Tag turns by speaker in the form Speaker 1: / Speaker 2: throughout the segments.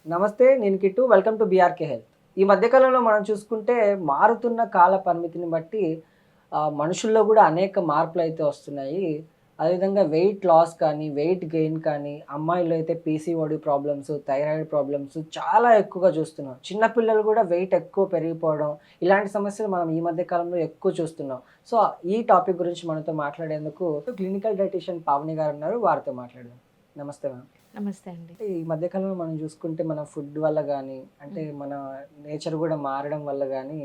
Speaker 1: నమస్తే. నేను Kittu. Welcome to BRK health. ఈ మధ్య కాలంలో మనం చూసుకుంటే మారుతున్న కాల పరిమితిని బట్టి మనుషుల్లో గూడా అనేక మార్పులైతే వస్తున్నాయి. అదేవిధంగా వెయిట్ లాస్ కానీ, వెయిట్ గెయిన్ కానీ, అమ్మాయిల్లో అయితే పీసీఓడీ ప్రాబ్లమ్స్, థైరాయిడ్ ప్రాబ్లమ్స్ చాలా ఎక్కువగా చూస్తున్నాం. చిన్న పిల్లలు గూడా వెయిట్ ఎక్కువ పెరిగిపోవడం, ఇలాంటి సమస్యలు మనం ఈ మధ్య కాలంలో ఎక్కువ చూస్తున్నాం. సో, ఈ టాపిక్ గురించి మనతో మాట్లాడేందుకు క్లినికల్ డైటీషియన్ పావని గారున్నారు. వారితో మాట్లాడదాం. నమస్తే మ్యామ్.
Speaker 2: నమస్తే అండి.
Speaker 1: అంటే ఈ మధ్య కాలంలో మనం చూసుకుంటే మన ఫుడ్ వల్ల గానీ, అంటే
Speaker 2: హ్మ్.
Speaker 1: మన నేచర్ గూడా మారడం వల్ల గానీ,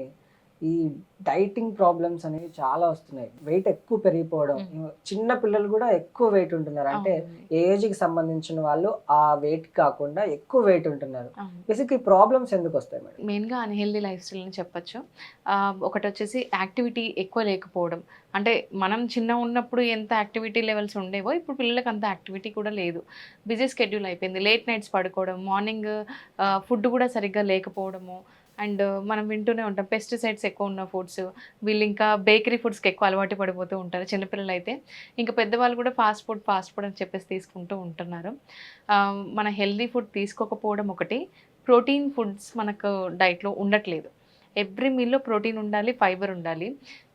Speaker 1: ఈ డైటింగ్ ప్రాబ్లమ్స్ అనేవి చాలా వస్తున్నాయి. వెయిట్ ఎక్కువ పెరిగిపోవడం.
Speaker 2: హ్మ్.
Speaker 1: చిన్న పిల్లలు గూడా ఎక్కువ వెయిట్ ఉంటున్నారు. అంటే
Speaker 2: అవునండి.
Speaker 1: ఏజ్‌కి సంబంధించిన వాళ్ళు ఆ వెయిట్ కాకుండా ఎక్కువ వెయిట్ ఉంటున్నారు.
Speaker 2: అవును.
Speaker 1: బేసిక్‌గా ఈ ప్రాబ్లమ్స్ ఎందుకొస్తాయి మేడం?
Speaker 2: మెయిన్‌గా అన్‌హెల్తీ లైఫ్ స్టైల్ అని చెప్పొచ్చు. ఒకటొచ్చేసి యాక్టివిటీ ఎక్కువ లేకపోవడం. అంటే మనం చిన్నగున్నప్పుడు ఎంత యాక్టివిటీ లెవెల్స్ ఉండేవో, ఇప్పుడు పిల్లలకి అంత యాక్టివిటీ కూడా లేదు. బిజీ షెడ్యూల్ అయిపోయింది. లేట్ నైట్స్ పడుకోవడం, మార్నింగ్ ఫుడ్ కూడా సరిగ్గా లేకపోవడము. అండ్ మనం వింటూనే ఉంటాం పెస్టిసైడ్స్ ఎక్కువ ఉన్న ఫుడ్స్. వీళ్ళింకా బేకరీ ఫుడ్స్‌కి ఎక్కువ అలవాటు పడిపోతూ ఉంటారు చిన్నపిల్లలైతే. ఇంకా పెద్దవాళ్ళు కూడా ఫాస్ట్ ఫుడ్ అని చెప్పేసి తీసుకుంటూ ఉంటున్నారు. మన హెల్తీ ఫుడ్ తీసుకోకపోవడం ఒకటి. ప్రోటీన్ ఫుడ్స్ మనకు డైట్‌లో ఉండట్లేదు. ఎవ్రీ మీల్‌లో ప్రోటీన్ ఉండాలి, ఫైబర్ ఉండాలి.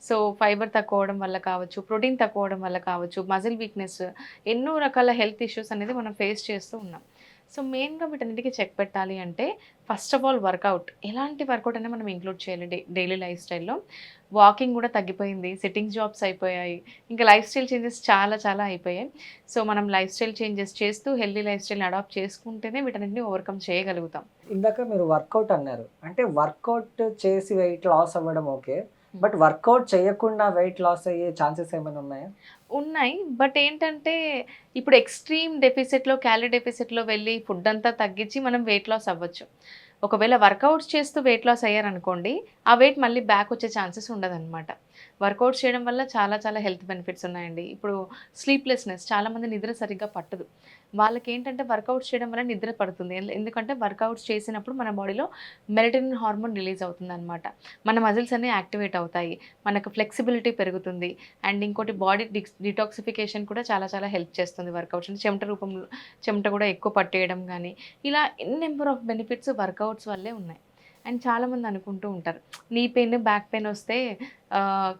Speaker 2: సో, ఫైబర్ తక్కువవ్వడం వల్ల కావచ్చు, ప్రోటీన్ తక్కువవ్వడం వల్ల కావచ్చు, మజిల్ వీక్‌నెస్ ఎన్నో రకాల హెల్త్ ఇష్యూస్ అనేది మనం ఫేస్ చేస్తూ ఉన్నాం. సో, మెయిన్‌గా వీటన్నిటికి చెక్ పెట్టాలి అంటే ఫస్ట్ ఆఫ్ ఆల్ వర్కౌట్. ఎలాంటి వర్కౌట్ అయినా మనం ఇంక్లూడ్ చేయాలి డైలీ లైఫ్ స్టైల్‌లో. వాకింగ్ గూడా తగ్గిపోయింది. సిట్టింగ్ జాబ్స్ అయిపోయాయి. ఇంకా లైఫ్ స్టైల్ చేంజెస్ చాలా చాలా అయిపోయాయి. సో, మనం లైఫ్ స్టైల్ చేంజెస్ చేస్తూ హెల్తీ లైఫ్ స్టైల్‌ని అడాప్ట్ చేసుకుంటేనే వీటన్నిటిని ఓవర్‌కమ్ చేయగలుగుతాం.
Speaker 1: ఇందాక మీరు వర్కౌట్ అన్నారు. అంటే వర్కౌట్ చేసి వెయిట్ లాస్ అవ్వడం ఓకే.
Speaker 2: హ్మ్.
Speaker 1: బట్ వర్కౌట్ చేయకుండా వెయిట్ లాస్ అయ్యే ఛాన్సెస్ ఏమైనా ఉన్నాయా?
Speaker 2: ఉన్నాయి. బట్ ఏంటంటే, ఇప్పుడు ఎక్స్‌ట్రీమ్ డెఫిసిట్‌లో, క్యాలరీ డెఫిసిట్‌లో వెళ్ళి ఫుడ్డంతా తగ్గించి మనం వెయిట్ లాస్ అవ్వచ్చు. ఒకవేళ వర్కౌట్స్ చేస్తూ వెయిట్ లాస్ అయ్యారనుకోండి, ఆ వెయిట్ మళ్ళీ బ్యాక్ వచ్చే ఛాన్సెస్ ఉండదనమాట. వర్కౌట్స్ చేయడం వల్ల చాలా చాలా హెల్త్ బెనిఫిట్స్ ఉన్నాయండి. ఇప్పుడు స్లీప్‌లెస్‌నెస్ చాలామంది నిద్ర సరిగ్గా పట్టదు. వాళ్ళకేంటంటే వర్కౌట్స్ చేయడం వల్ల నిద్ర పడుతుంది. ఎందుకంటే వర్కౌట్స్ చేసినప్పుడు మన బాడీలో మెలటోనిన్ హార్మోన్ రిలీజ్ అవుతుందనమాట. మన మజిల్స్ అన్నీ యాక్టివేట్ అవుతాయి. మనకు ఫ్లెక్సిబిలిటీ పెరుగుతుంది. అండ్ ఇంకోటి బాడీ డిటాక్సిఫికేషన్ కూడా చాలా చాలా హెల్ప్ చేస్తుంది వర్కౌట్స్. అంటే చెమట రూపంలో చెమట కూడా ఎక్కువ పట్టేయడం గానీ, ఇలా n number of benefits workouts వల్లే ఉన్నాయి. అండ్ చాలామంది అనుకుంటూ ఉంటారు. నీ పెయిన్, బ్యాక్ పెయిన్ వస్తే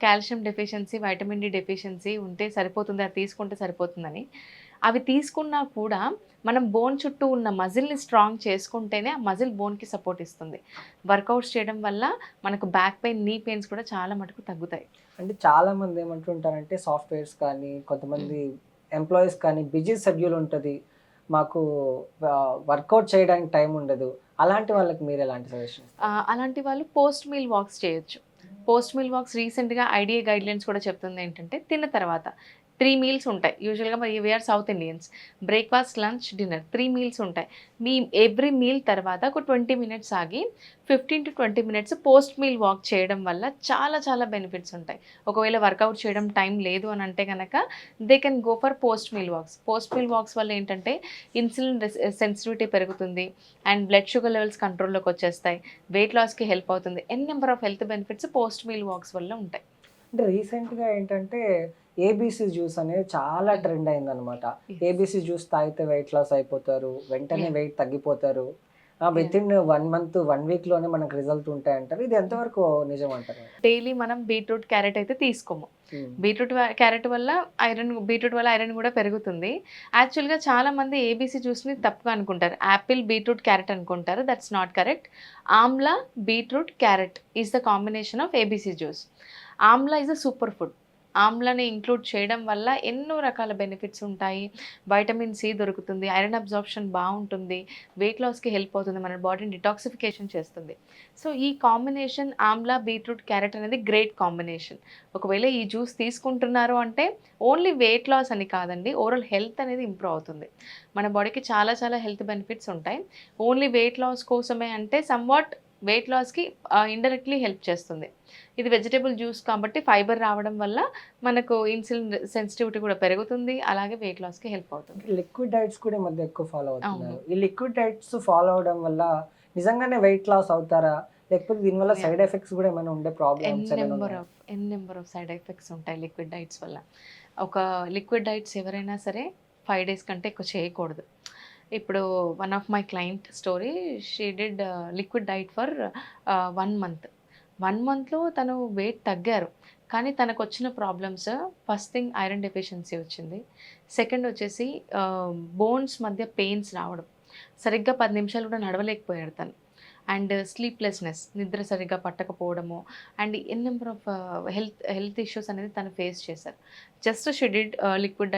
Speaker 2: calcium deficiency, vitamin D deficiency ఉంటే సరిపోతుంది. అది తీసుకుంటే సరిపోతుందని. అవి తీసుకున్నా కూడా మనం బోన్ చుట్టూ ఉన్న మజిల్‌ని స్ట్రాంగ్ చేసుకుంటేనే ఆ మజిల్ బోన్‌కి సపోర్ట్ ఇస్తుంది. వర్కౌట్స్ చేయడం వల్ల మనకు బ్యాక్ పెయిన్, నీ పెయిన్స్ కూడా చాలా మటుకు తగ్గుతాయి.
Speaker 1: అంటే చాలామంది ఏమంటుంటారంటే సాఫ్ట్‌వేర్స్ కానీ,
Speaker 2: హ్మ్.
Speaker 1: కొంతమంది ఎంప్లాయీస్ కానీ బిజీ షెడ్యూల్ ఉంటది. మాకు వర్కౌట్ చేయడానికి టైం ఉండదు. అలాంటి వాళ్ళకి మీరెలాంటి సజెషన్ ఇస్తారు?
Speaker 2: అలాంటి వాళ్ళు పోస్ట్ మీల్ వాక్స్ చేయొచ్చు. పోస్ట్ మీల్ వాక్స్ రీసెంట్‌గా ఐడీఏ గైడ్‌లైన్స్ కూడా చెప్తుందేంటంటే తిన్న తర్వాత 3 మీల్స్ ఉంటాయి. యూజువల్‌గా మరి we are South Indians. Breakfast, lunch, dinner 3 meals ఉంటాయి. మీ ఎవ్రీ మీల్ తర్వాత ఒక 20 మినిట్స్ ఆగి 15-20 మినిట్స్ పోస్ట్ మీల్ వాక్ చేయడం వల్ల చాలా చాలా బెనిఫిట్స్ ఉంటాయి. ఒకవేళ వర్కౌట్ చేయడం టైం లేదు అనంటే గనక they can go for post meal walks. Post meal walks వల్ల ఏంటంటే ఇన్సులిన్ సెన్సిటివిటీ పెరుగుతుంది. అండ్ బ్లడ్ షుగర్ లెవెల్స్ కంట్రోల్‌లోకొచ్చేస్తాయి. వెయిట్ లాస్‌కి హెల్ప్ అవుతుంది. N number of health benefits post meal walks వల్ల ఉంటాయి.
Speaker 1: అంటే రీసెంట్‌గా ఏంటంటే ఏబీసీ జ్యూస్ అనేది చాలా
Speaker 2: హ్మ్.
Speaker 1: ట్రెండ్ అయిందనమాట.
Speaker 2: యెస్.
Speaker 1: ఏబీసీ జ్యూస్ తాగితే వెయిట్ లాస్ అయిపోతారు. వెంటనే
Speaker 2: యాహ్!
Speaker 1: వెయిట్ తగ్గిపోతారు.
Speaker 2: యాహ్!
Speaker 1: వితిన్ 1 మంత్, 1 వీక్‌లోనే మనకు రిజల్ట్ ఉంటాయంటారు. ఇది
Speaker 2: హ్మ్.
Speaker 1: ఎంతవరకు నిజమంటారు?
Speaker 2: డైలీ మనం బీట్రూట్, క్యారట్ అయితే తీసుకోము.
Speaker 1: హ్మ్.
Speaker 2: క్యారట్ వల్ల బీట్రూట్ వల్ల ఐరన్ గూడా పెరుగుతుంది. యాక్చువల్‌గా చాలామంది ఏబీసీ జ్యూస్‌ని తప్పుగా అనుకుంటారు. యాపిల్, బీట్రూట్, క్యారట్ అనుకుంటారు. That's not correct. Amla, beetroot, carrot is the combination of ABC juice. Amla is a super food. ఆమ్లాని ఇంక్లూడ్ చేయడం వల్ల ఎన్నో రకాల బెనిఫిట్స్ ఉంటాయి. వైటమిన్ సి దొరుకుతుంది. ఐరన్ అబ్జార్ప్షన్ బావుంటుంది. వెయిట్ లాస్‌కి హెల్ప్ అవుతుంది. మన బాడీని డిటాక్సిఫికేషన్ చేస్తుంది. సో, ఈ కాంబినేషన్ ఆమ్లా, బీట్రూట్, క్యారట్ అనేది గ్రేట్ కాంబినేషన్. ఒకవేళ ఈ జ్యూస్ తీసుకుంటున్నారు అంటే ఓన్లీ వెయిట్ లాస్ అని కాదండి. ఓవరాల్ హెల్త్ అనేది ఇంప్రూవ్ అవుతుంది. మన బాడీకి చాలా చాలా హెల్త్ బెనిఫిట్స్ ఉంటాయి. ఓన్లీ వెయిట్ లాస్ కోసమే అంటే సమ్‌వాట్ వెయిట్ లాస్‌కి ఇండైరెక్ట్‌లీ హెల్ప్ చేస్తుంది. ఇది వెజిటబుల్ జ్యూస్ కాబట్టి ఫైబర్ రావడం వల్ల మనకు ఇన్సులిన్ సెన్సిటివిటీ కూడా పెరుగుతుంది. అలాగే వెయిట్ లాస్‌కి హెల్ప్ అవుతుంది.
Speaker 1: లిక్విడ్ డైట్స్ కూడా ఈ మధ్య ఎక్కువ ఫాలో
Speaker 2: అవును.
Speaker 1: అవుతున్నారు. ఈ లిక్విడ్ డైట్స్ ఫాలో అవ్వడం వల్ల నిజంగానే వెయిట్ లాస్ అవుతారా? లేకపోతే దీనివల్ల
Speaker 2: యాహ్!
Speaker 1: సైడ్ ఎఫెక్ట్స్ గూడా ఏమైనా ఉండే ప్రాబ్లమ్స్ ఏమైనా ఉన్నాయా?
Speaker 2: ఎన్ నంబర్ ఆఫ్ సైడ్ ఎఫెక్ట్స్ ఉంటాయి లిక్విడ్ డైట్స్ వల్ల. ఒక లిక్విడ్ డైట్స్ ఎవరైనా సరే 5 డేస్ కంటే ఎక్కువ చేయకూడదు. ఇప్పుడు one of my client story, she did liquid diet for 1 month. 1 మంత్‌లో తను వెయిట్ తగ్గారు. కానీ తనకొచ్చిన problems, first thing iron deficiency వచ్చింది. సెకండ్ వచ్చేసి బోన్స్ మధ్య పెయిన్స్ రావడం. సరిగ్గా 10 నిమిషాలు కూడా నడవలేకపోయాడు తను. అండ్ స్లీప్‌లెస్‌నెస్, నిద్ర సరిగ్గా పట్టకపోవడము, and n number of health issues అనేది తను ఫేస్ చేశారు. Just she did liquid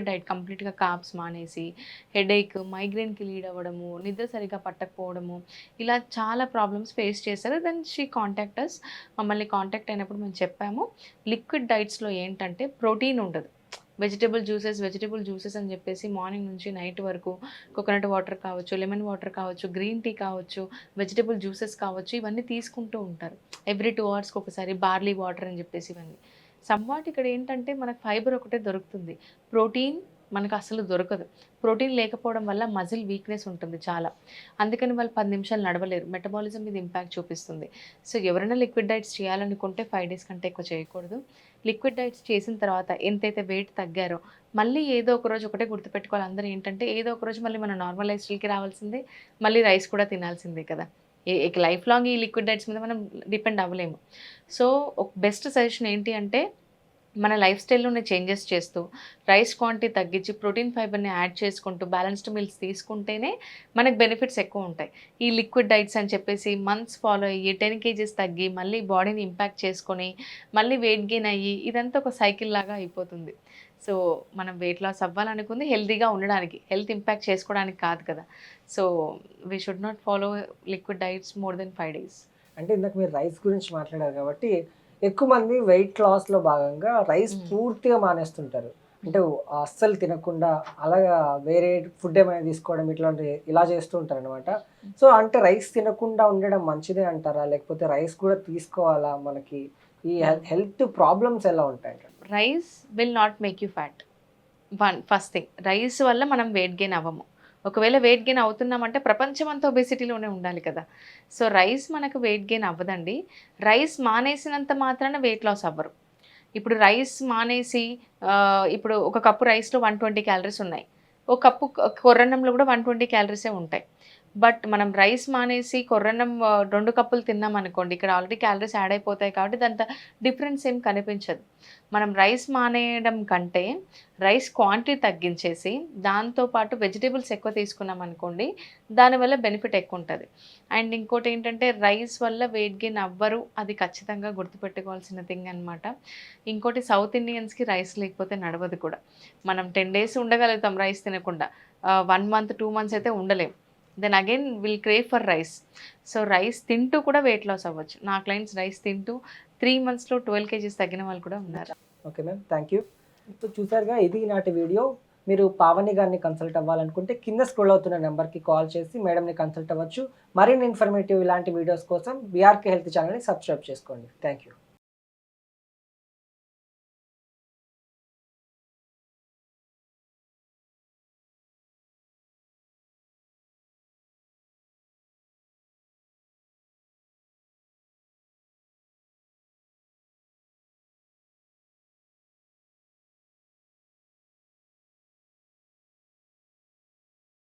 Speaker 2: diet కంప్లీట్‌గా కార్బ్స్ మానేసి, హెడేక్, మైగ్రేన్‌కి లీడ్ అవ్వడము, నిద్ర సరిగ్గా పట్టకపోవడము, ఇలా చాలా ప్రాబ్లమ్స్ ఫేస్ చేశారు. Then she contact us. మమ్మల్ని కాంటాక్ట్ అయినప్పుడు మేము చెప్పాము, లిక్విడ్ డైట్స్‌లో ఏంటంటే ప్రోటీన్ ఉండదు. వెజిటబుల్ జ్యూసెస్ అని చెప్పేసి మార్నింగ్ నుంచి నైట్ వరకు కోకోనట్ వాటర్ కావచ్చు, లెమన్ వాటర్ కావచ్చు, గ్రీన్ టీ కావచ్చు, వెజిటబుల్ జ్యూసెస్ కావచ్చు, ఇవన్నీ తీసుకుంటూ ఉంటారు. ఎవ్రీ 2 అవర్స్‌కి ఒకసారి బార్లీ వాటర్ అని చెప్పేసి ఇవన్నీ. సమ్‌వాట్ ఇక్కడ ఏంటంటే మనకు ఫైబర్ ఒకటే దొరుకుతుంది. ప్రోటీన్ మనకు అసలు దొరకదు. ప్రోటీన్ లేకపోవడం వల్ల మజిల్ వీక్‌నెస్ ఉంటుంది చాలా. అందుకని వాళ్ళు 10 నిమిషాలు నడవలేరు. మెటబాలిజం మీద ఇంపాక్ట్ చూపిస్తుంది. సో ఎవరైనా లిక్విడ్ డైట్స్ చేయాలనుకుంటే 5 డేస్ కంటే ఎక్కువ చేయకూడదు. లిక్విడ్ డైట్స్ చేసిన తర్వాత ఎంతైతే వెయిట్ తగ్గారో మళ్ళీ ఏదో ఒక రోజు ఒకటే గుర్తుపెట్టుకోవాలి అందరూ ఏంటంటే, ఏదో ఒక రోజు మళ్ళీ మన నార్మల్ లైఫ్ స్టైల్‌కి రావాల్సిందే. మళ్ళీ రైస్ కూడా తినాల్సిందే కదా! ఇక లైఫ్ లాంగ్ ఈ లిక్విడ్ డైట్స్ మీద మనం డిపెండ్ అవ్వలేము. సో ఒక బెస్ట్ సజెషన్ ఏంటి అంటే, మన లైఫ్ స్టైల్‌లోనే చేంజెస్ చేస్తూ, రైస్ క్వాంటిటీ తగ్గించి, ప్రోటీన్ ఫైబర్‌ని యాడ్ చేసుకుంటూ, బ్యాలెన్స్డ్ మీల్స్ తీసుకుంటేనే మనకు బెనిఫిట్స్ ఎక్కువ ఉంటాయి. ఈ లిక్విడ్ డైట్స్ అని చెప్పేసి మంత్స్ ఫాలో అయ్యి 10 కేజీస్ తగ్గి, మళ్ళీ బాడీని ఇంపాక్ట్ చేసుకొని, మళ్ళీ వెయిట్ గెయిన్ అయ్యి, ఇదంతా ఒక సైకిల్ లాగా అయిపోతుంది. సో మనం వెయిట్ లాస్ అవ్వాలనుకుంది హెల్తీగా ఉండడానికి, హెల్త్ ఇంపాక్ట్ చేసుకోవడానికి కాదు కదా! So we should not follow liquid diets more than 5 days.
Speaker 1: అంటే ఇందాక మీరు రైస్ గురించి మాట్లాడారు కాబట్టి ఎక్కువ మంది వెయిట్ లాస్‌లో భాగంగా రైస్ పూర్తిగా మానేస్తుంటారు. అంటే అస్సలు తినకుండా అలాగా వేరే ఫుడ్ ఏమైనా తీసుకోవడం ఇలా చేస్తూ ఉంటారనమాట. సో అంటే రైస్ తినకుండా ఉండడం మంచిదే అంటారా? లేకపోతే రైస్ కూడా తీసుకోవాలా? మనకి ఈ హెల్త్ ప్రాబ్లమ్స్ ఎలా ఉంటాయంట?
Speaker 2: Rice will not make you fat. First thing, rice వల్ల మనం వెయిట్ గెయిన్ అవ్వము. ఒకవేళ వెయిట్ గెయిన్ అవుతున్నామంటే ప్రపంచమంతా ఒబెసిటీలోనే ఉండాలి కదా! సో రైస్ మనకు వెయిట్ గెయిన్ అవ్వదండి. రైస్ మానేసినంత మాత్రాన వెయిట్ లాస్ అవ్వరు. ఇప్పుడు రైస్ మానేసి ఇప్పుడు ఒక కప్పు రైస్‌లో 120 క్యాలరీస్ ఉన్నాయి. ఒక కప్పు కొర్రన్నంలో కూడా 120 క్యాలరీసే ఉంటాయి. బట్ మనం రైస్ మానేసి కొర్రన్నం 2 కప్పులు తిన్నామనుకోండి, ఇక్కడ ఆల్రెడీ క్యాలరీస్ యాడ్ అయిపోతాయి కాబట్టి దాంతో డిఫరెన్స్ ఏం కనిపించదు. మనం రైస్ మానేయడం కంటే రైస్ క్వాంటిటీ తగ్గించేసి దాంతో పాటు వెజిటబుల్స్ ఎక్కువ తీసుకున్నామనుకోండి, దానివల్ల బెనిఫిట్ ఎక్కువ ఉంటది. అండ్ ఇంకోటి ఏంటంటే రైస్ వల్ల వెయిట్ గెయిన్ అవ్వరు. అది ఖచ్చితంగా గుర్తుపెట్టుకోవాల్సిన థింగ్ అనమాట. ఇంకోటి సౌత్ ఇండియన్స్‌కి రైస్ లేకపోతే నడవదు కూడా. మనం 10 డేస్ ఉండగలుగుతాం రైస్ తినకుండా. 1 మంత్, 2 మంత్స్ అయితే ఉండలేం. Then again will crave for rice. So rice తింటూ కూడా వెయిట్ లాస్ అవ్వచ్చు. నా క్లయింట్స్ రైస్ తింటూ 3 మంత్స్‌లో 12 కేజీస్ తగ్గిన వాళ్ళు కూడా ఉన్నారు.
Speaker 1: Okay ma'am. Thank you. So చూసారుగా, ఇది ఈనాటి వీడియో. మీరు పావని గారిని కన్సల్ట్ అవ్వాలనుకుంటే కింద స్క్రోల్ అవుతున్న నెంబర్‌కి కాల్ చేసి మేడంని కన్సల్ట్ అవ్వచ్చు. మరిన్ని ఇన్ఫర్మేటివ్ ఇలాంటి వీడియోస్ కోసం బీఆర్కే హెల్త్ ఛానల్‌ని సబ్స్క్రైబ్ చేసుకోండి. Thank you.